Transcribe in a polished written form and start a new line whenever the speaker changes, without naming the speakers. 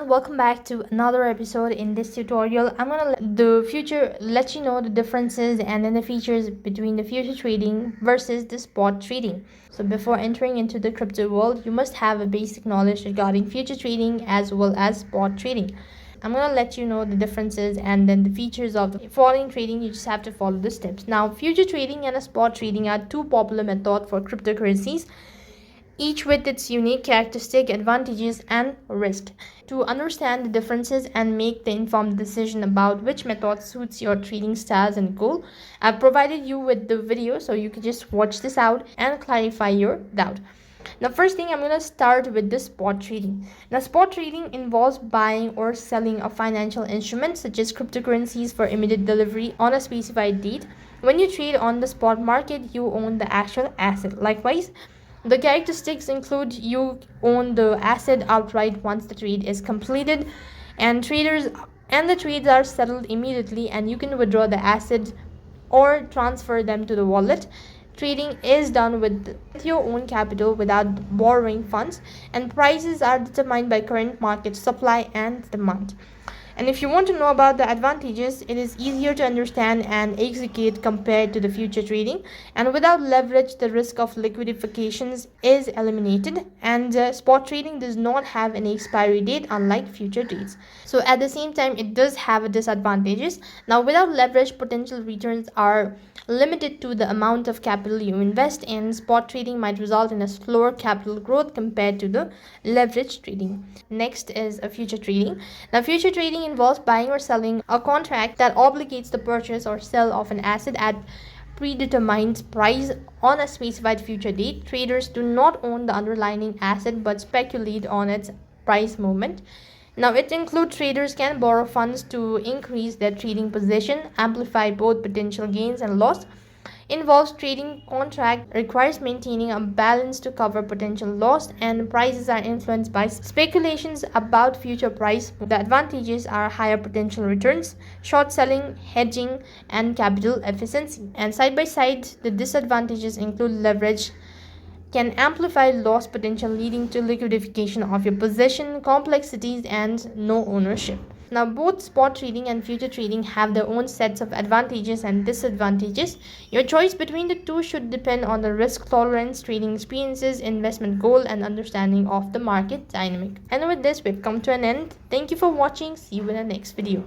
welcome back to another episode. In this tutorial, I'm gonna let you know the differences and then the features between the future trading versus the spot trading. So before entering into the crypto world, you must have a basic knowledge regarding future trading as well as spot trading. I'm gonna let you know the differences and then the features of the foreign trading. You just have to follow the steps. Now, future trading and a spot trading are two popular methods for cryptocurrencies, each with its unique characteristic, advantages, and risk. To understand the differences and make the informed decision about which method suits your trading styles and goal, I've provided you with the video so you can just watch this out and clarify your doubt. Now, first thing, I'm going to start with the spot trading. Now, spot trading involves buying or selling a financial instrument such as cryptocurrencies for immediate delivery on a specified date. When you trade on the spot market, you own the actual asset. Likewise, the characteristics include you own the asset outright once the trade is completed, and the trades are settled immediately, and you can withdraw the asset or transfer them to the wallet. Trading is done with your own capital without borrowing funds, and prices are determined by current market supply and demand. And if you want to know about the advantages, it is easier to understand and execute compared to the future trading. And without leverage, the risk of liquidifications is eliminated. And spot trading does not have any expiry date, unlike future trades. So at the same time, it does have disadvantages. Now, without leverage, potential returns are limited to the amount of capital you invest, and spot trading might result in a slower capital growth compared to the leverage trading. Next is a future trading. Now, future trading involves buying or selling a contract that obligates the purchase or sale of an asset at predetermined price on a specified future date. Traders do not own the underlying asset but speculate on its price movement. Now, it includes traders can borrow funds to increase their trading position, amplify both potential gains and loss. Involves trading contract, requires maintaining a balance to cover potential loss, and prices are influenced by speculations about future price. The advantages are higher potential returns, short selling, hedging, and capital efficiency. And side by side, the disadvantages include leverage can amplify loss potential, leading to liquidification of your position, complexities, and no ownership. Now, both spot trading and future trading have their own sets of advantages and disadvantages. Your choice between the two should depend on the risk tolerance, trading experiences, investment goal, and understanding of the market dynamic. And with this, we've come to an end. Thank you for watching. See you in the next video.